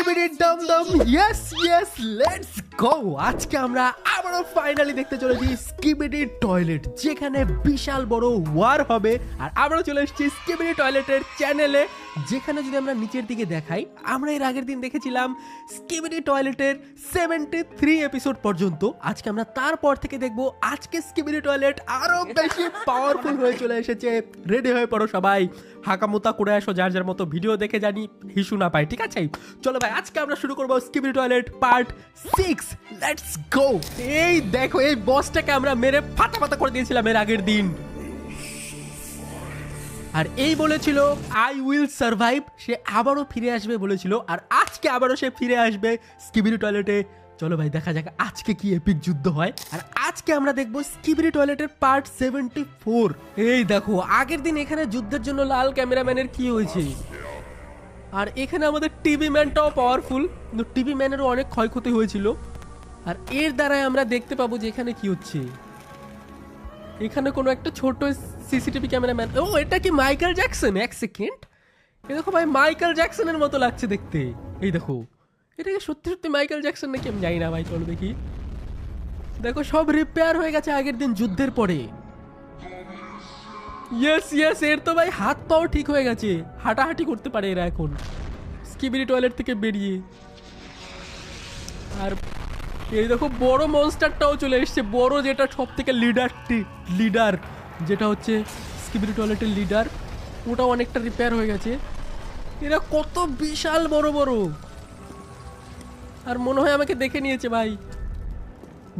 Skibidi dum dum yes yes let's go. আজকে আমরা আবারও ফাইনালি দেখতে চলেছি স্কিবিডি টয়লেট, যেখানে বিশাল বড় ওয়ার হবে। আর আমরা চলে এসেছি স্কিবিডি টয়লেটের চ্যানেলে, যেখানে যদি আমরা নিচের দিকে দেখাই, আমরা এর আগের দিন দেখেছিলাম স্কিবিডি টয়লেটের 73 এপিসোড পর্যন্ত। আজকে আমরা তারপর থেকে দেখব। আজকে স্কিবিডি টয়লেট আরো বেশি পাওয়ারফুল হয়ে চলে এসেছে। রেডি হয়ে পড়ো সবাই, হাকামুতা করে আসো, যার যার মতো ভিডিও দেখে জানি হিসু না পাই, ঠিক আছে? চলো ভাই, আজকে আমরা শুরু করবো skibidi toilet part 6। Let's go. এই দেখো, এই বসটাকে আমরা মেরে ফাটা ফাটা করে দিয়েছিলাম এর আগের দিন, আর এই বলেছিল আই উইল সার্ভাইভ। সে আবারও ফিরে আসবে বলেছিল, আর আজকে আবারও সে ফিরে আসবে স্কিবিডি টয়লেটে। চলো ভাই, দেখা যাক আজকে কি এপিক যুদ্ধ হয়। আর আজকে আমরা দেখবো স্কিবিডি টয়লেটের পার্ট 74। এই দেখো, আগের দিন এখানে যুদ্ধের জন্য লাল ক্যামেরাম্যানের কি হয়েছে, আর এখানে আমাদের টিভি ম্যানটাও পাওয়ারফুল, কিন্তু টিভি ম্যানেরও অনেক ক্ষয়ক্ষতি হয়েছিল। আর এর দ্বারাই আমরা দেখতে পাবো যে এখানে কি হচ্ছে। এখানে কোনো একটা ছোট সিসিটিভি ক্যামেরাম্যান। ও, এটা কি মাইকেল জ্যাকসন? এক সেকেন্ড, এই দেখো ভাই, মাইকেল জ্যাকসনের মতো লাগছে দেখতে। এই দেখো, এটা কি সত্যি সত্যি মাইকেল জ্যাকসন নাকি আমি জানি না ভাই। চলো দেখি। দেখো, সব রিপেয়ার হয়ে গেছে আগের দিন যুদ্ধের পরে। ইয়েস ইয়েস, এর তো ভাই হাত পাও ঠিক হয়ে গেছে, হাঁটাহাঁটি করতে পারে এরা এখন স্কিবিডি টয়লেট থেকে বেরিয়ে। আর এই দেখো, বড় মনস্টারটাও চলে এসছে, বড় যেটা সব থেকে লিডার যেটা হচ্ছে স্কিবিডি টয়লেটের লিডার, ওটাও অনেকটা রিপেয়ার হয়ে গেছে। এরা কত বিশাল বড় বড়, আর মনে হয় আমাকে দেখে নিয়েছে ভাই।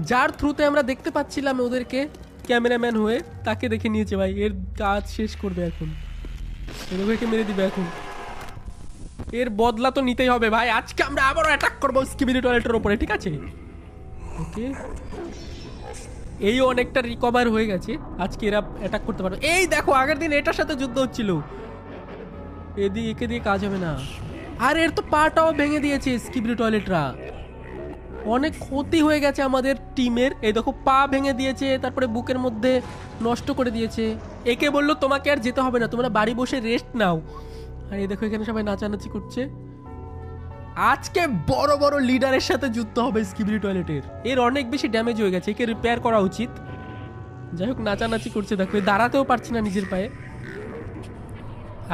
যার থ্রুতে আমরা দেখতে পাচ্ছিলাম ওদেরকে ক্যামেরাম্যান হয়ে, তাকে দেখে নিয়েছে ভাই। এর কাজ শেষ করবে এখন, একে মেরে দিবে এখন। এর বদলা তো নিতেই হবে ভাই। আজকে আমরা আবারও অ্যাটাক করবো স্কিবিডি টয়লেটের উপরে, ঠিক আছে? ওকে, এই অনেকটা রিকভার হয়ে গেছে, আজকে এরা অ্যাটাক করতে পারবে। এই দেখো, আগের দিন এটার সাথে যুদ্ধ হচ্ছিল, একে দিয়ে কাজ হবে না। আর এর তো পাটাও ভেঙে দিয়েছে স্কিবিডি টয়লেটরা, অনেক ক্ষতি হয়ে গেছে আমাদের টিমের। এই দেখো, পা ভেঙে দিয়েছে, তারপরে বুকের মধ্যে নষ্ট করে দিয়েছে। একে বললো তোমাকে আর যেতে হবে না, তোমরা বাড়ি বসে রেস্ট নাও। আর এই দেখো, এখানে সবাই নাচানাচি করছে। আজকে বড় বড় লিডারের সাথে যুদ্ধ হবে স্কিবিডি টয়লেটের। এর অনেক বেশি ড্যামেজ হয়ে গেছে, একে রিপেয়ার করা উচিত। যাই হোক, নাচানাচি করছে দেখো, দাঁড়াতেও পারছি না নিজের পায়ে।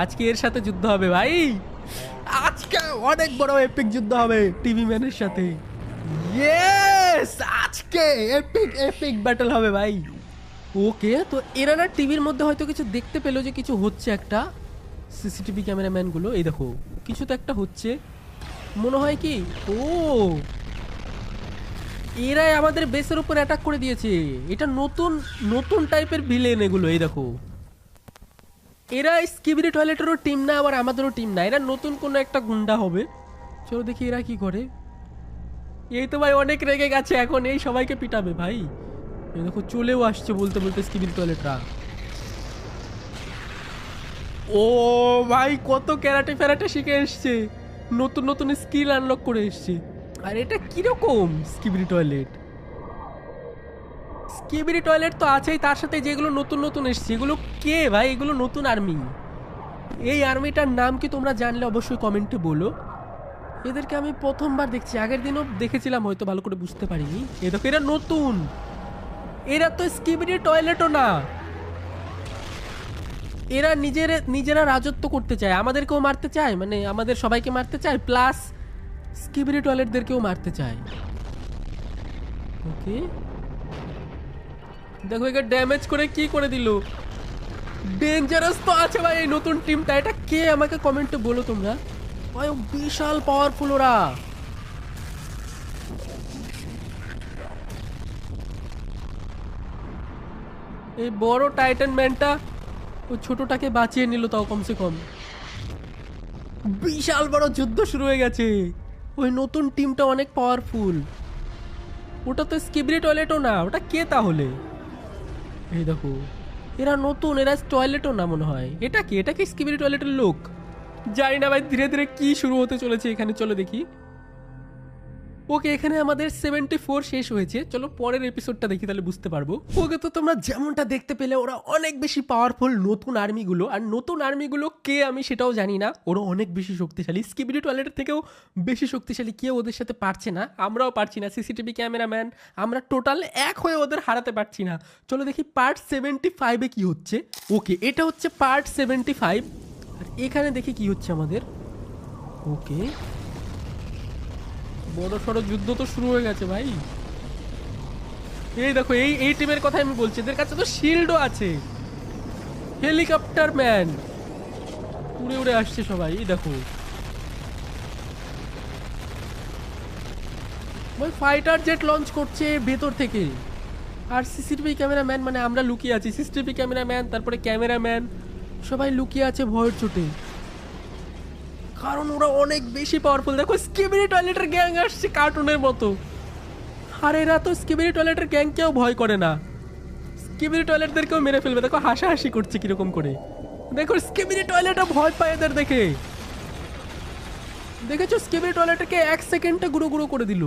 আজকে এর সাথে যুদ্ধ হবে ভাই, আজকে অনেক বড় এপিক যুদ্ধ হবে টিভি ম্যানের সাথে। ইয়েস, আজকে এপিক এপিক ব্যাটল হবে ভাই। ওকে, তো এরা না টিভির মধ্যে হয়তো কিছু দেখতে পেলো যে কিছু হচ্ছে একটা। সিসিটিভি ক্যামেরাম্যানগুলো, এই দেখো, কিছু তো একটা হচ্ছে মনে হয়। কি, ও, এরাই আমাদের বেসের উপর অ্যাটাক করে দিয়েছে। এটা নতুন নতুন টাইপের ভিলেন এগুলো। এই দেখো, এরা স্কিবিডি টয়লেটেরও টিম না, আবার আমাদেরও টিম না, এরা নতুন কোনো একটা গুন্ডা হবে। চলো দেখি এরা কি করে। এই তো ভাই অনেক রেগে গেছে এখন, এই সবাইকে পিটাবে ভাই। এই দেখো, চলেও আসছে বলতে বলতে স্কিবিডি টয়লেটরা। ও ভাই, কত ক্যারাটে ফ্যারাটে শিখে এসছে, নতুন নতুন স্কিল আনলক করে এসছে। আর এটা কিরকম স্কিবিডি টয়লেট? স্কিবিডি টয়লেট তো আছেই, তার সাথে যেগুলো নতুন নতুন এসছে এগুলো কে ভাই? এগুলো নতুন আর্মি। এই আর্মিটার নাম কি তোমরা জানলে অবশ্যই কমেন্টে বলো। এদেরকে আমি প্রথমবার দেখছি, আগের দিনও দেখেছিলাম, হয়তো ভালো করে বুঝতে পারিনি। এ দেখো, এরা নতুন, এরা তো স্কিবিডি টয়লেটও না। এরা নিজেরা রাজত্ব করতে চায়, আমাদেরকেও মারতে চায়, মানে আমাদের সবাইকে মারতে চায়, প্লাস স্কিবিডি টয়লেটদেরকেও মারতে চায়। ওকে, দেখো একে ড্যামেজ করে কি করে দিল। ডেঞ্জারাস তো আছে ভাই এই নতুন টিমটা। এটা কে আমাকে কমেন্টে বলো তোমরা ভাই, বিশাল পাওয়ারফুল ওরা। এই বড় টাইটান ম্যানটা ওই ছোটটাকে বাঁচিয়ে নিল, তাও কমসে কম। বিশাল বড় যুদ্ধ শুরু হয়ে গেছে। ওই নতুন টিমটা অনেক পাওয়ারফুল। ওটা তো স্কিবিডি টয়লেটও না, ওটা কে তাহলে? এই দেখো, এরা নতুন, এরা টয়লেটও না মনে হয়। এটা কি, এটা কি স্কিবিডি টয়লেটের লোক? জানি না ভাই, ধীরে ধীরে কি শুরু হতে চলেছে এখানে। চলো দেখি। ও ওকে, এখানে আমাদের 74 শেষ হয়েছে। চলো পরের এপিসোডটা দেখি, তাহলে বুঝতে পারবো। ওকে, তো তোমরা যেমনটা দেখতে পেলে ওরা অনেক বেশি পাওয়ারফুল নতুন আর্মিগুলো। আর নতুন আর্মিগুলো কে আমি সেটাও জানি না, ওরা অনেক বেশি শক্তিশালী, স্কিবিডি টয়লেটের থেকেও বেশি শক্তিশালী। কেউ ওদের সাথে পারছে না, আমরাও পারছি না। সিসিটিভি ক্যামেরাম্যান আমরা টোটাল এক হয়ে ওদের হারাতে পারছি না। চলো দেখি পার্ট 75-এ কি হচ্ছে। ওকে, এটা হচ্ছে পার্ট 75। আর এখানে দেখি কি হচ্ছে আমাদের। ওকে, বড় সড়ো যুদ্ধ তো শুরু হয়ে গেছে ভাই। এই দেখো, এই টিমের কথা আমি বলছি, এদের কাছে তো শিল্ডও আছে। হেলিকপ্টার ম্যান উড়ে উড়ে আসছে সবাই। এই দেখো ভাই, ফাইটার জেট লঞ্চ করছে ভেতর থেকে। আর সিসিটিভি ক্যামেরাম্যান, মানে আমরা লুকিয়ে আছি। সিসিটিভি ক্যামেরাম্যান, তারপরে ক্যামেরাম্যান সবাই লুকিয়ে আছে ভয়ের চোটে, কারণ ওরা অনেক বেশি পাওয়ারফুল। দেখো স্কিবিডি টয়লেটের গ্যাং আসছে কার্টুনের মতো। আর এরা তো স্কিবিডি টয়লেটের গ্যাংকেও ভয় করে না, স্কিবিডি টয়লেটদেরকেও মেরে ফেলবে। দেখো হাসাহাসি করছে কিরকম করে। দেখো স্কিবিডি টয়লেটও ভয় পায় এদের দেখে। দেখেছো স্কিবিডি টয়লেটকে 1 সেকেন্ডে গুঁড়ো গুঁড়ো করে দিল।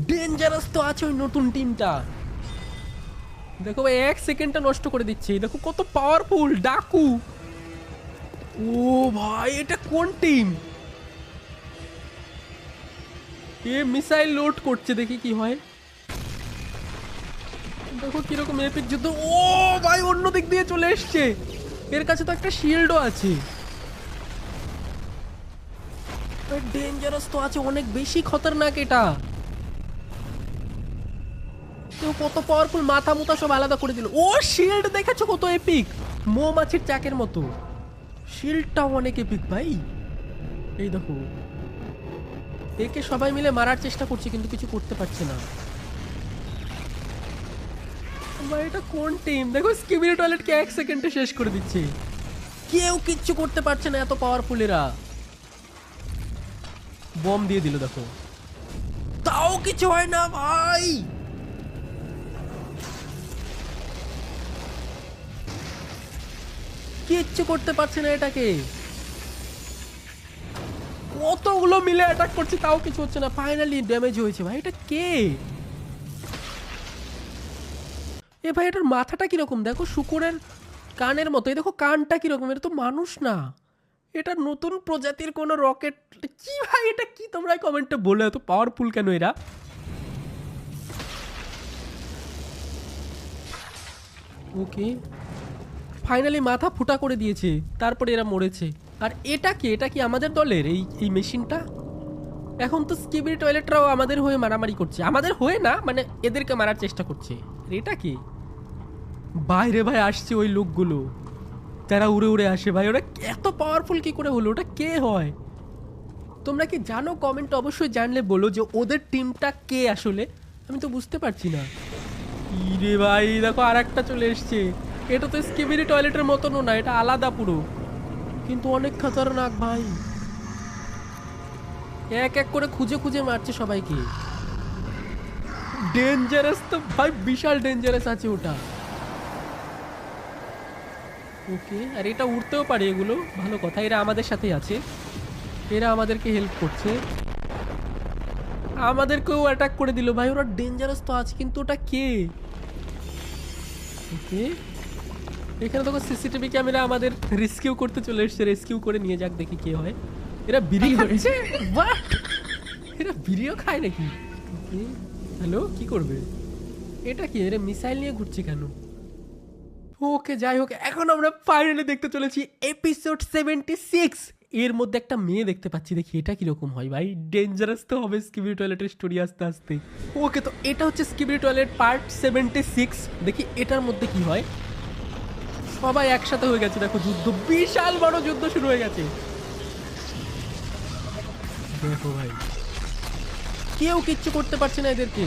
ডেঞ্জারাস তো আছে ওই নতুন টিমটা। দেখো ভাই 1 সেকেন্ডটা নষ্ট করে দিচ্ছে। দেখো কত পাওয়ারফুল ডাকু। ও ভাই, এটা কোন টিম? এ মিসাইল লোড করছে, দেখি কি হয়। দেখো কিরকম এপিক যুদ্ধ। ও ভাই, অন্য দিক দিয়ে চলে এসছে। এর কাছে তো একটা শিল্ডও আছে। ডেঞ্জারাস তো আছে, অনেক বেশি খতরনাক এটা। কত পাওয়ারফুল, মাথা মুথা সব আলাদা করে দিল। ও শিল্ড দেখেছো কত এপিক, মৌমাছির চাকের মতো। শিল্ডটাও অনেক এপিক ভাই। এই দেখো, একে সবাই মিলে মারার চেষ্টা করছে কিন্তু কিছু করতে পারছে না ভাই। এটা কোন টিম? দেখো স্কিবিডি টয়লেটকে 1 সেকেন্ডে শেষ করে দিচ্ছে। কেউ কিচ্ছু করতে পারছে না, এত পাওয়ারফুল এরা। বম দিয়ে দিল দেখো, তাও কিছু হয় না ভাই। কিচ্ছু করতে পারছে না এটাকে। কতগুলো মিলে অ্যাটাক করছে তাও কিছু হচ্ছে না। ফাইনালি ড্যামেজ হয়েছে ভাই। এটা কে? এ ভাই, এটার মাথাটা কিরকম দেখো, শুকুরের কানের মতো। এই দেখো কানটা কিরকম, এটা তো মানুষ না, এটা নতুন প্রজাতির কোনো রকেট। কি ভাই এটা কি? তোমরা কমেন্টে বলো এত পাওয়ারফুল কেন এরা। ওকে, ফাইনালি মাথা ফুটা করে দিয়েছে, তারপরে এরা মরেছে। আর এটা কি? এটা কি আমাদের দলের এই মেশিনটা? এখন তো স্কিবিডি টয়লেটরাও আমাদের হয়ে মারামারি করছে। আমাদের হয়ে না, মানে এদেরকে মারার চেষ্টা করছে। এটা কি? বাইরে ভাই আসছে ওই লোকগুলো যারা উড়ে উড়ে আসে ভাই। ওরা এত পাওয়ারফুল কি করে হলো? ওটা কে হয়? তোমরা কি জানো? কমেন্ট অবশ্যই জানলে বলো যে ওদের টিমটা কে আসলে। আমি তো বুঝতে পারছি না। ইরে ভাই দেখো আর একটা চলে এসছে। এটা তো স্কিবিডি টয়লেটের মতনও না, এটা আলাদা পুরো, কিন্তু অনেক খতরনাক ভাই। এক এক করে খুঁজে খুঁজে মারছে সবাইকে। ডেঞ্জারাস তো ভাই, বিশাল ডেঞ্জারাস আছে ওটা। ওকে, আর এটা উড়তেও পারে এগুলো, ভালো কথা। এরা আমাদের সাথেই আছে, এরা আমাদেরকে হেল্প করছে। আমাদেরকেও অ্যাটাক করে দিল ভাই। ওরা ডেঞ্জারাস তো আছে, কিন্তু ওটা কে? ওকে, এখানে দেখো সিসিটিভি ক্যামেরা আমাদের রেস্কিউ করতে চলে এসছে। রেস্কিউ করে নিয়ে যাক, দেখি কে হয়। এরা বিড়ি খাচ্ছে। বাট এরা বিড়িও খায় নাকি? ওকে, হ্যালো, কি করবে? এটা কি? এরা মিসাইল নিয়ে ঘুরছে কেন? ওকে, যাই হোক, এখন আমরা ফাইনালি দেখতে চলেছি এপিসোড 76। এর মধ্যে একটা মেয়ে দেখতে পাচ্ছি, দেখি এটা কিরকম হয় ভাই। ডেঞ্জারাস তো হবে স্কিবিডি টয়লেটের স্টোরি আস্তে আস্তে। ওকে, তো এটা হচ্ছে স্কিবিডি টয়লেট পার্ট 76। দেখি এটার মধ্যে কি হয়। সবাই একসাথে হয়ে গেছে, দেখো যুদ্ধ, বিশাল বড় যুদ্ধ শুরু হয়ে গেছে। দেখো ভাই, কেউ কিচ্ছু করতে পারছে না এদেরকে।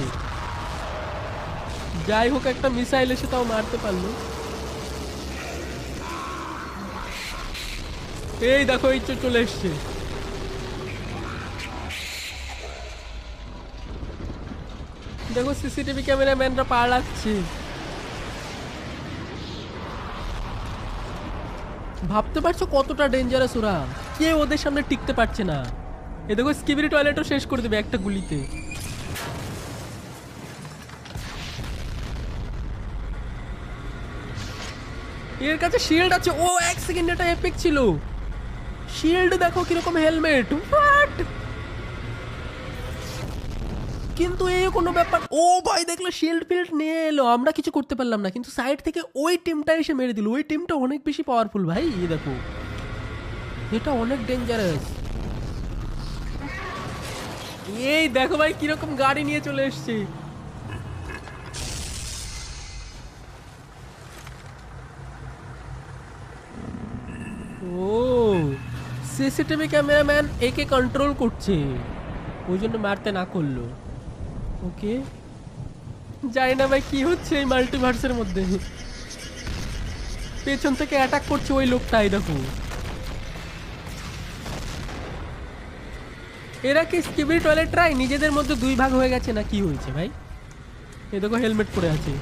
যাই হোক, একটা মিসাইল এসে তাও মারতে পারলো। এই দেখো, এই চলে এসছে। দেখো সিসিটিভি ক্যামেরাম্যানরা পালাচ্ছে। ভাবতে পারছো কতটা ডেঞ্জারাস ওরা? কেউ ওদের সামনে টিকতে পারছে না। এ দেখো স্কিবিরি টয়লেটও শেষ করে দেবে একটা গুলিতে। এর কাছে শিল্ড আছে। ও এক সেকেন্ড, এটা এপিক ছিল। শিল্ড দেখো কিরকম, হেলমেট, হোয়াট। কিন্তু এই কোনো ব্যাপার। ও ভাই দেখলো শিল্ড ফিল্ড নিয়ে এলো, আমরা কিছু করতে পারলাম না, কিন্তু সাইড থেকে ওই টিমটা এসে মেরে দিল। ওই টিমটা অনেক বেশি পাওয়ারফুল ভাই, এই দেখো এটা অনেক ডেঞ্জারাস। এই দেখো ভাই কিরকম গাড়ি নিয়ে চলে এসছে। ও সিসিটিভি ক্যামেরাম্যান একে কন্ট্রোল করছে, ওই জন্য মারতে না করলো। ওকে, জানি না ভাই কি হচ্ছে এই মাল্টিভার্সের মধ্যে। পেছন থেকে অ্যাটাক করছে ওই লোকটা, এই দেখো। এরা কি স্কিবিরি টয়লেট ট্রাই নিজেদের মধ্যে দুই ভাগ হয়ে গেছে না কি হয়েছে ভাই? এই দেখো হেলমেট পরে আছে।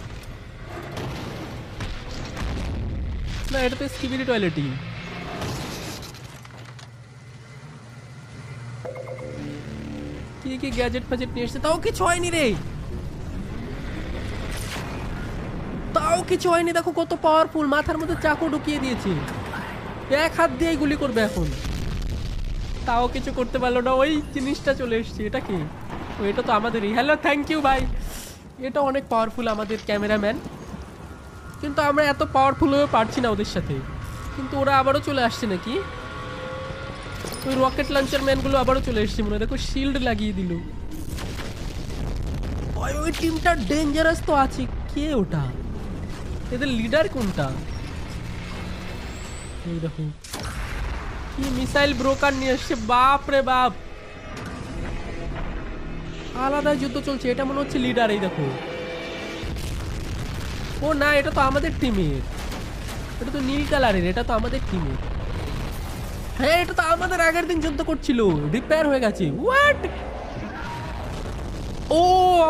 না, এটা তো স্কিবিরি টয়লেটই। কি কি গ্যাজেট ফ্যাজেট নিয়ে এসছে, তাও কিছু হয়নি রে, তাও কিছু হয়নি। দেখো কত পাওয়ারফুল, মাথার মধ্যে চাকু ঢুকিয়ে দিয়েছে, এক হাত দিয়েই গুলি করবে এখন, তাও কিছু করতে পারলো না। ওই জিনিসটা চলে এসছে, এটা কি? ও এটা তো আমাদেরই। হ্যালো, থ্যাংক ইউ ভাই। এটা অনেক পাওয়ারফুল আমাদের ক্যামেরাম্যান, কিন্তু আমরা এত পাওয়ারফুল হয়ে পারছি না ওদের সাথে। কিন্তু ওরা আবারও চলে আসছে নাকি? ওই রকেট লঞ্চার ম্যানগুলো আবারও চলে এসছে মনে হয়। দেখো শিল্ড লাগিয়ে দিল। ওই টিমটা ডেঞ্জারাস তো আছে। কে ওটা? এদের লিডার কোনটা? এই দেখো কি মিসাইল ব্রোকার নিয়ে এসছে, বাপ রে বাপ, আলাদা যুদ্ধ চলছে। এটা মনে হচ্ছে লিডার। এই দেখো, ও না, এটা তো আমাদের টিমের, এটা তো নীল কালারের, এটা তো আমাদের টিমের। হ্যাঁ, এটা তো আমাদের আগের দিন যুদ্ধ করছিল, রিপেয়ার হয়ে গেছে। হোয়াট? ও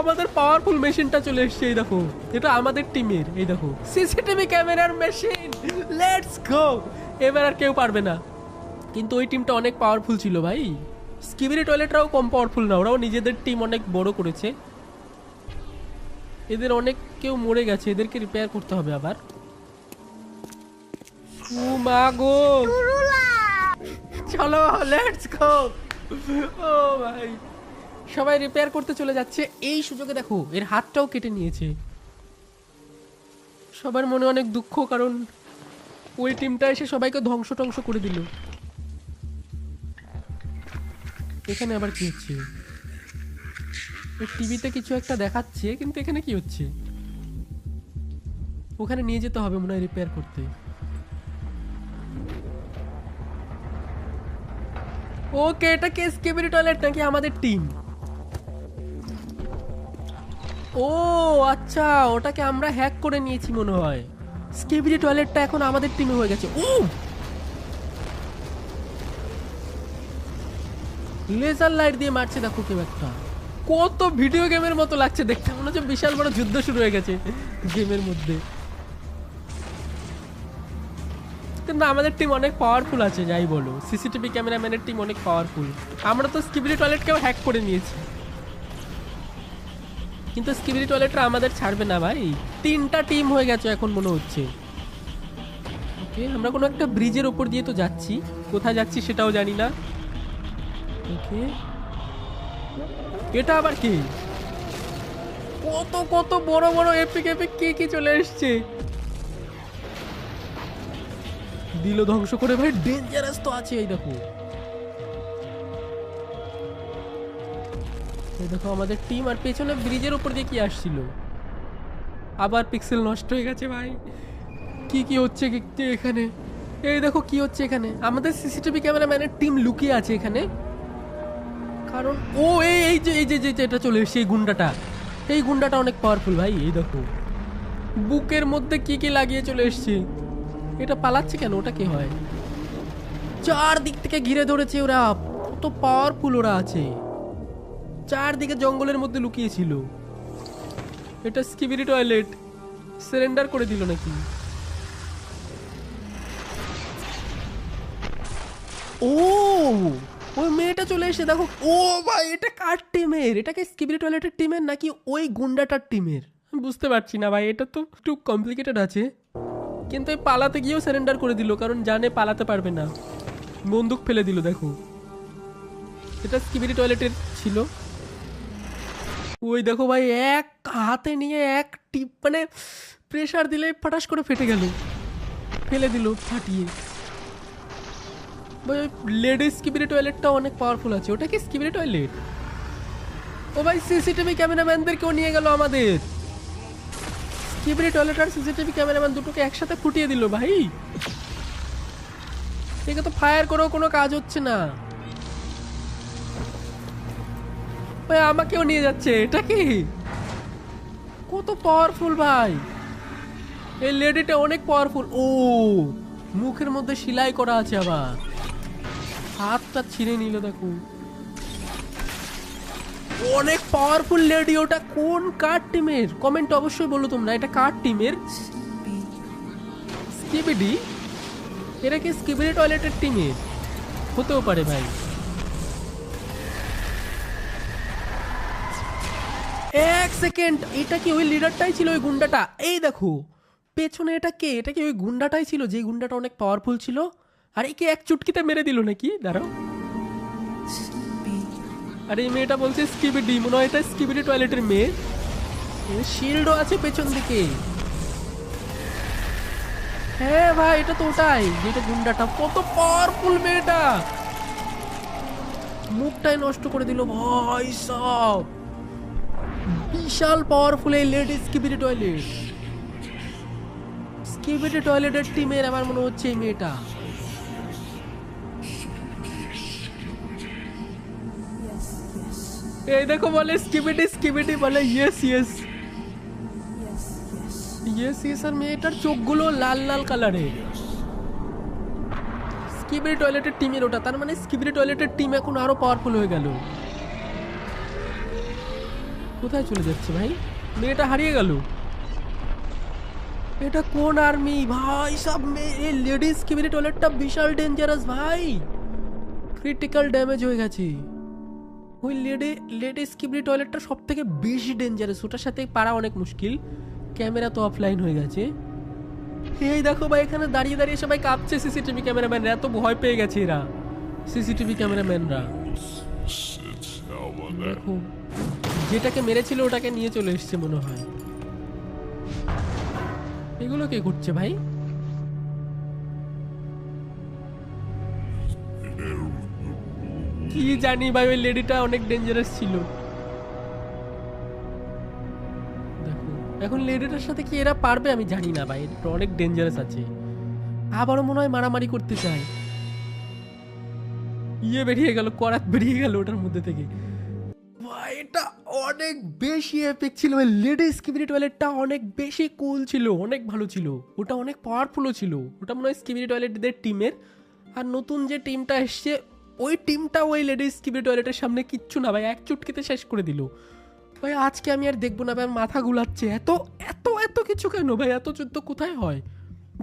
আমাদের পাওয়ারফুল মেশিনটা চলে এসছে, এই দেখো এটা আমাদের টিমের। এই দেখো সিসিটিভি ক্যামেরার মেশিন, লেটস গো। এবার আর কেউ পারবে না। কিন্তু ওই টিমটা অনেক পাওয়ারফুল ছিল ভাই। স্কিবিরি টয়লেটরাও কম পাওয়ারফুল না, ওরাও নিজেদের টিম অনেক বড় করেছে। এদের অনেক কেউ মরে গেছে, এদেরকে রিপেয়ার করতে হবে আবার। ও মা গো, চলো লেটস গো। ও ভাই, সবাই রিপেয়ার করতে চলে যাচ্ছে। এই সুযোগে দেখো এর হাতটাও কেটে নিয়েছে। সবার মনে অনেক দুঃখ, কারণ ওই টিমটা এসে সবাইকে ধ্বংস টংস করে দিল। এখানে আবার কি হচ্ছে? টিভিতে কিছু একটা দেখাচ্ছে, কিন্তু এখানে কি হচ্ছে? ওখানে নিয়ে যেতে হবে মনে হয় রিপেয়ার করতে। ওকে, এটা কে? স্কিবিরি টয়লেট নাকি আমাদের টিম? ও আচ্ছা, ওটাকে আমরা হ্যাক করে নিয়েছি মনে হয়। স্কিবিরি টয়লেটটা এখন আমাদের টিমে হয়ে গেছে। ও লেজার লাইট দিয়ে মারছে, দেখো কেউ একটা। কত ভিডিও গেমের মতো লাগছে দেখতে, মনে হচ্ছে বিশাল বড় যুদ্ধ শুরু হয়ে গেছে গেমের মধ্যে। কিন্তু আমাদের টিম অনেক পাওয়ারফুল আছে, যাই বলো। সিসিটিভি ক্যামেরাম্যানের টিম অনেক পাওয়ারফুল। আমরা তো স্কিবিরি টয়লেটকেও হ্যাক করে নিয়েছি, কিন্তু স্কিবিরি টয়লেটটা আমাদের ছাড়বে না ভাই। তিনটা টিম হয়ে গেছে এখন মনে হচ্ছে। ওকে, আমরা কোনো একটা ব্রিজের উপর দিয়ে তো যাচ্ছি, কোথায় যাচ্ছি সেটাও জানি না। ওকে, এটা আবার কি? কত কত বড় বড় এপিক এপিক কি কি চলে এসছে, দিল ধ্বংস করে ভাই। ডেঞ্জারাস তো আছে। এই দেখো, এই দেখো আমাদের টিম, আর পেছনে ব্রিজের উপর দিয়ে কি আসছিল। আবার পিক্সেল নষ্ট হয়ে গেছে ভাই। কি কি হচ্ছে এখানে? এই দেখো কি হচ্ছে এখানে। আমাদের সিসিটিভি ক্যামেরাম্যানের টিম লুকিয়ে আছে এখানে, কারণ ও এই যে এই যে এটা চলে এসছে, এই গুন্ডাটা, এই গুন্ডাটা অনেক পাওয়ারফুল ভাই। এই দেখো বুকের মধ্যে কি কি লাগিয়ে চলে এসছে। এটা পালাচ্ছে কেন? ওটা কি হয়? চারদিক থেকে ঘিরে ধরেছে ওরা, কত পাওয়ারফুল ওরা আছে। চারদিকে জঙ্গলের মধ্যে লুকিয়েছিল। এটা স্কিবিরি টয়লেট সারেন্ডার করে দিল নাকি? ও ওই মেয়েটা চলে এসে দেখো, ও ভাই এটা কার টিমের? এটা কি স্কিবিডি টয়লেটের টিমের নাকি ওই গুন্ডাটার টিমের? আমি বুঝতে পারছি না ভাই, এটা তো একটু কমপ্লিকেটেড আছে। কিন্তু এই পালাতে গিয়েও সারেন্ডার করে দিল, কারণ জানে পালাতে পারবে না, বন্দুক ফেলে দিল। দেখো এটা স্কিবিডি টয়লেটের ছিল। ওই দেখো ভাই, এক হাতে নিয়ে এক টিপ মানে প্রেসার দিলে ফাটাস করে ফেটে গেল, ফেলে দিল ফাটিয়ে। ভাই লেডিস স্কিবিডি টয়লেটটা অনেক পাওয়ারফুল আছে। ওটা কি স্কিবিডি টয়লেট? ও ভাই সিসিটিভি ক্যামেরাম্যানদেরকেও নিয়ে গেল আমাদের। স্কিবিডি টয়লেট আর সিসিটিভি ক্যামেরাম্যান দুটোকে একসাথে ফুটিয়ে দিল ভাই। একে তো ফায়ার করেও কোনো কাজ হচ্ছে না ভাই, আমাকেও নিয়ে যাচ্ছে। এটা কি কত পাওয়ারফুল ভাই, এই লেডিটা অনেক পাওয়ারফুল। ও মুখের মধ্যে সেলাই করা আছে, আবার হাতটা ছিঁড়ে নিল। দেখো অনেক পাওয়ারফুল লেডি। ওটা কোন কার টিমের? কমেন্ট অবশ্যই বলো তোমরা, এটা কার টিমের? স্কিবিডি? এরা কি স্কিবিডি টয়লেটের টিমের? হতেও পারে ভাই। এক সেকেন্ড, এটা কি ওই লিডারটাই ছিল, ওই গুন্ডাটা? এই দেখো পেছনে এটা কে? এটা কি ওই গুন্ডাটাই ছিল, যে গুন্ডাটা অনেক পাওয়ারফুল ছিল? আর একে এক চুটকিতে মেরে দিল নাকি? দাঁড়াও, আরে এই মেয়েটা বলছে স্কিবিডি, মনে হয় এটা স্কিবিডি টয়লেটের মেয়ে। শিল্ডও আছে পেছন দিকে। হ্যাঁ ভাই এটা তো ওটাই, যেটা গুন্ডাটা। কত পাওয়ারফুল মেয়েটা, মুখটাই নষ্ট করে দিল ভাই সব। বিশাল পাওয়ারফুল এই লেডি স্কিবিডি টয়লেট। স্কিবিডি টয়লেটের টিমের আমার মনে হচ্ছে এই মেয়েটা। এই দেখো বলে স্কিবিডি স্কিবিডি বলে ইয়েস ইয়েস ইয়েস ইয়েস। আর মেয়েটার চোখগুলো লাল লাল কালারের। স্কিবিডি টয়লেটের টিমের ওটা, তার মানে স্কিবিডি টয়লেটের টিম এখন আরো পাওয়ারফুল হয়ে গেল। কোথায় চলে যাচ্ছে ভাই? মেয়েটা হারিয়ে গেল। এটা কোন আর্মি ভাই? সব মেয়ে লেডিস স্কিবিডি টয়লেটটা বিশাল ডেঞ্জারাস ভাই, ক্রিটিক্যাল ড্যামেজ হয়ে গেছে। ওই লেডি স্কিবিডি টয়লেটটা সব থেকে বেশি ডেঞ্জারাস, ওটার সাথে পারা অনেক মুশকিল। ক্যামেরা তো অফলাইন হয়ে গেছে। এই দেখো ভাই এখানে দাঁড়িয়ে দাঁড়িয়ে সবাই কাঁপছে। সিসিটিভি ক্যামেরাম্যানরা এত ভয় পেয়ে গেছে, এরা সিসিটিভি ক্যামেরাম্যানরা। দেখো যেটাকে মেরেছিল ওটাকে নিয়ে চলে এসছে মনে হয়। এগুলো কে করছে ভাই? কি জানি ভাই, ওই লেডিটা অনেক ডেঞ্জারাস ছিল। দেখো এখন লেডিটার সাথে কি এরা পারবে আমি জানি না ভাই, এটা অনেক ডেঞ্জারাস আছে। আবারও মনে হয় মারামারি করতে চায়। ইয়ে বেরিয়ে গেল, করাত বেরিয়ে গেল ওটার মধ্যে থেকে। ভাই এটা অনেক বেশি এপিক ছিল। ওই লেডি স্কিবিডি টয়লেটটা অনেক বেশি কুল ছিল, অনেক ভালো ছিল। ওটা অনেক পাওয়ারফুলও ছিল। ওটা মনে হয় স্কিবিডি টয়লেটদের টিমের। আর নতুন যে টিমটা এসছে ওই টিমটা ওই লেডি স্কিবিডি টয়লেটের সামনে কিচ্ছু না ভাই, এক চুটকিতে শেষ করে দিল ভাই। আজকে আমি আর দেখবো না ভাই, মাথা গুলাচ্ছে। এত এত এত কিছু কেন ভাই? এত যুদ্ধ কোথায় হয়?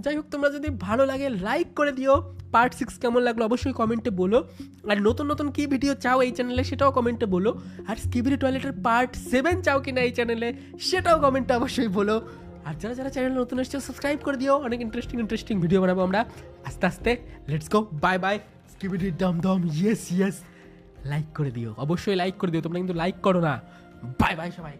যাই হোক, তোমরা যদি ভালো লাগে লাইক করে দিও। পার্ট 6 কেমন লাগলো অবশ্যই কমেন্টে বলো। আর নতুন নতুন কি ভিডিও চাও এই চ্যানেলে সেটাও কমেন্টে বলো। আর স্কিবিডি টয়লেটের পার্ট 7 চাও কিনা এই চ্যানেলে সেটাও কমেন্টে অবশ্যই বলো। আর যারা যারা চ্যানেল নতুন এসেছে সাবস্ক্রাইব করে দিও। অনেক ইন্টারেস্টিং ভিডিও বানাবো আমরা আস্তে আস্তে। Let's go, bye bye. Skibidi দম দম, ইয়েস ইয়েস। লাইক করে দিও, অবশ্যই লাইক করে দিও। তোমরা কিন্তু লাইক করো না। বাই বাই সবাই।